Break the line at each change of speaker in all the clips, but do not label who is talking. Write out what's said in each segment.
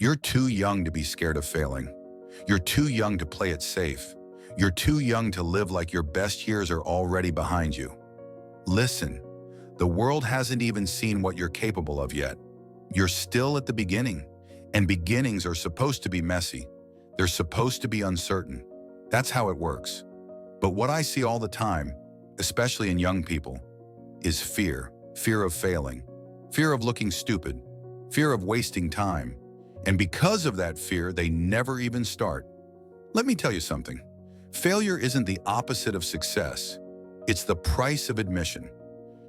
You're too young to be scared of failing. You're too young to play it safe. You're too young to live like your best years are already behind you. Listen, the world hasn't even seen what you're capable of yet. You're still at the beginning, and beginnings are supposed to be messy. They're supposed to be uncertain. That's how it works. But what I see all the time, especially in young people, is fear. Fear of failing, fear of looking stupid, fear of wasting time. And because of that fear, they never even start. Let me tell you something. Failure isn't the opposite of success. It's the price of admission.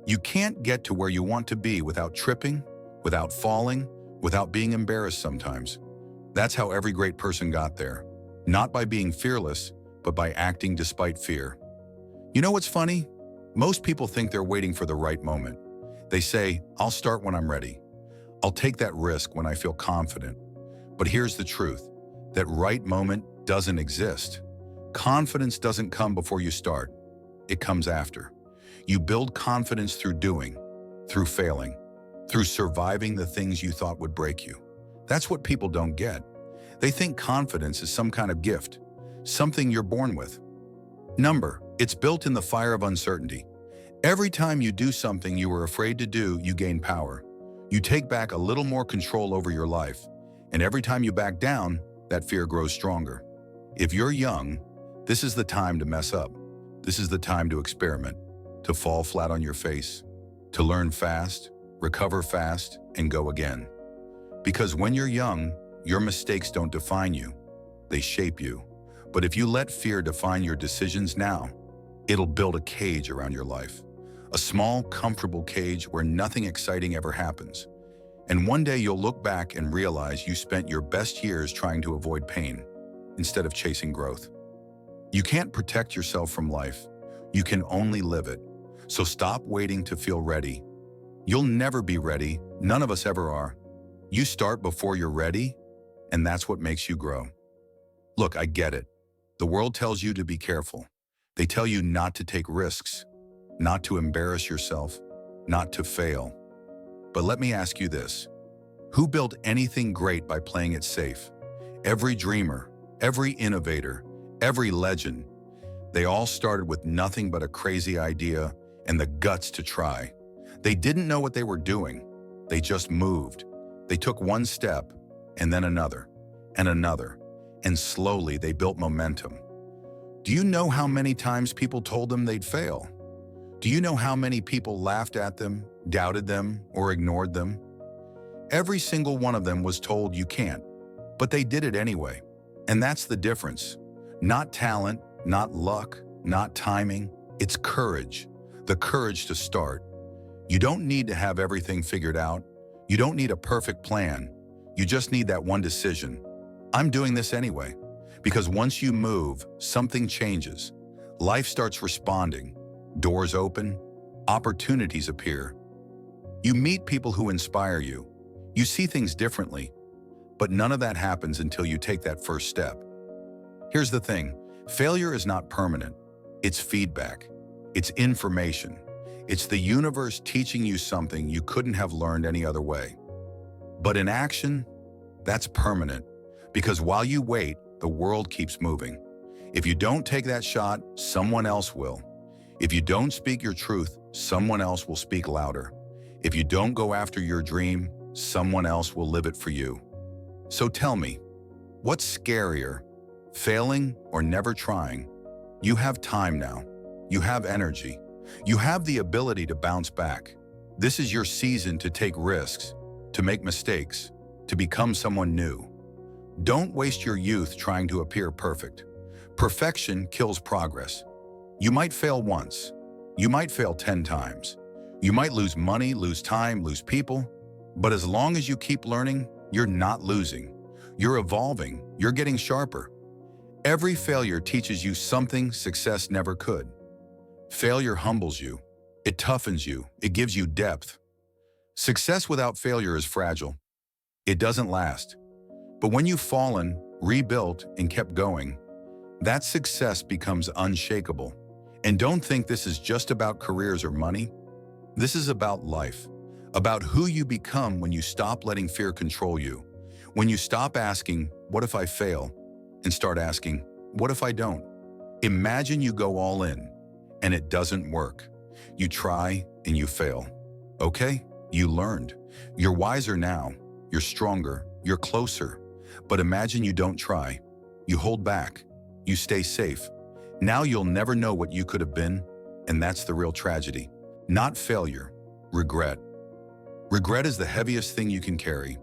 You can't get to where you want to be without tripping, without falling, without being embarrassed sometimes. That's how every great person got there. Not by being fearless, but by acting despite fear. You know what's funny? Most people think they're waiting for the right moment. They say, I'll start when I'm ready. I'll take that risk when I feel confident. But here's the truth. That right moment doesn't exist. Confidence doesn't come before you start. It comes after. You build confidence through doing, through failing, through surviving the things you thought would break you. That's what people don't get. They think confidence is some kind of gift, something you're born with. It's built in the fire of uncertainty. Every time you do something you were afraid to do, you gain power. You take back a little more control over your life. And every time you back down, that fear grows stronger. If you're young, this is the time to mess up. This is the time to experiment, to fall flat on your face, to learn fast, recover fast, and go again. Because when you're young, your mistakes don't define you. They shape you. But if you let fear define your decisions now, it'll build a cage around your life. A small, comfortable cage where nothing exciting ever happens. And one day you'll look back and realize you spent your best years trying to avoid pain instead of chasing growth. You can't protect yourself from life. You can only live it. So stop waiting to feel ready. You'll never be ready. None of us ever are. You start before you're ready, and that's what makes you grow. Look, I get it. The world tells you to be careful. They tell you not to take risks, not to embarrass yourself, not to fail. But let me ask you this. Who built anything great by playing it safe? Every dreamer, every innovator, every legend, they all started with nothing but a crazy idea and the guts to try. They didn't know what they were doing. They just moved. They took one step and then another and another, and slowly they built momentum. Do you know how many times people told them they'd fail? Do you know how many people laughed at them, doubted them, or ignored them? Every single one of them was told you can't, but they did it anyway. And that's the difference. Not talent, not luck, not timing. It's courage. The courage to start. You don't need to have everything figured out. You don't need a perfect plan. You just need that one decision. I'm doing this anyway. Because once you move, something changes. Life starts responding. Doors open. Opportunities appear. You meet people who inspire you. You see things differently. But none of that happens until you take that first step. Here's the thing. Failure is not permanent. It's feedback. It's information. It's the universe teaching you something you couldn't have learned any other way. But in action, that's permanent. Because while you wait, the world keeps moving. If you don't take that shot, someone else will. If you don't speak your truth, someone else will speak louder. If you don't go after your dream, someone else will live it for you. So tell me, what's scarier, failing or never trying? You have time now. You have energy. You have the ability to bounce back. This is your season to take risks, to make mistakes, to become someone new. Don't waste your youth trying to appear perfect. Perfection kills progress. You might fail once. You might fail 10 times. You might lose money, lose time, lose people. But as long as you keep learning, you're not losing. You're evolving. You're getting sharper. Every failure teaches you something success never could. Failure humbles you. It toughens you. It gives you depth. Success without failure is fragile. It doesn't last. But when you've fallen, rebuilt, and kept going, that success becomes unshakable. And don't think this is just about careers or money. This is about life, about who you become when you stop letting fear control you, When you stop asking, what if I fail, and start asking, what if I don't? Imagine you go all in, and it doesn't work. You try, and you fail. Okay, you learned. You're wiser now. You're stronger. You're closer. But imagine you don't try. You hold back. You stay safe. Now you'll never know what you could have been, and that's the real tragedy. Not failure, regret. Regret is the heaviest thing you can carry.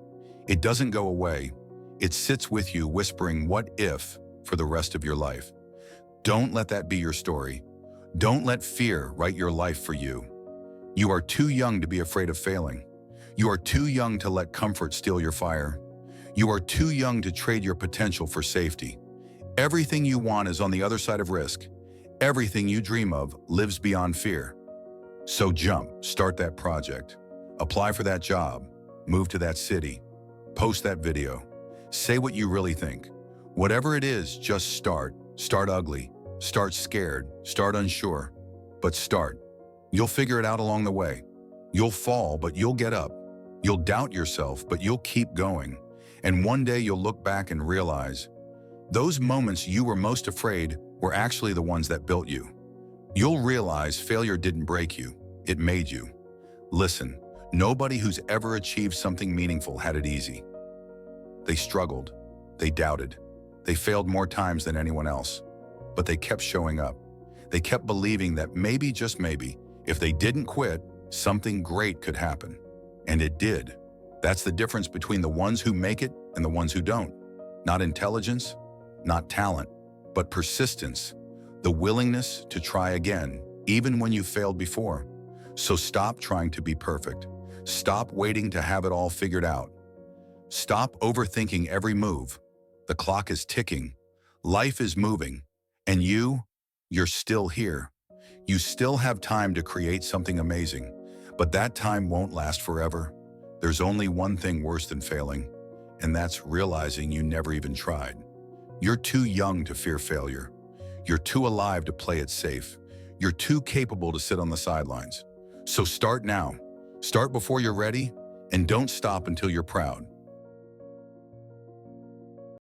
It doesn't go away. It sits with you whispering what if for the rest of your life. Don't let that be your story. Don't let fear write your life for you. You are too young to be afraid of failing. You are too young to let comfort steal your fire. You are too young to trade your potential for safety. Everything you want is on the other side of risk. Everything you dream of lives beyond fear. So jump, start that project. Apply for that job. Move to that city. Post that video. Say what you really think. Whatever it is, just start. Start ugly. Start scared. Start unsure. But start. You'll figure it out along the way. You'll fall, but you'll get up. You'll doubt yourself, but you'll keep going. And one day you'll look back and realize those moments you were most afraid were actually the ones that built you. You'll realize failure didn't break you, it made you. Listen, nobody who's ever achieved something meaningful had it easy. They struggled, they doubted, they failed more times than anyone else, but they kept showing up. They kept believing that maybe, just maybe, if they didn't quit, something great could happen. And it did. That's the difference between the ones who make it and the ones who don't. Not intelligence, not talent, but persistence, the willingness to try again, even when you failed before. So stop trying to be perfect. Stop waiting to have it all figured out. Stop overthinking every move. The clock is ticking. Life is moving. And you're still here. You still have time to create something amazing, but that time won't last forever. There's only one thing worse than failing, and that's realizing you never even tried. You're too young to fear failure. You're too alive to play it safe. You're too capable to sit on the sidelines. So start now. Start before you're ready, and don't stop until you're proud.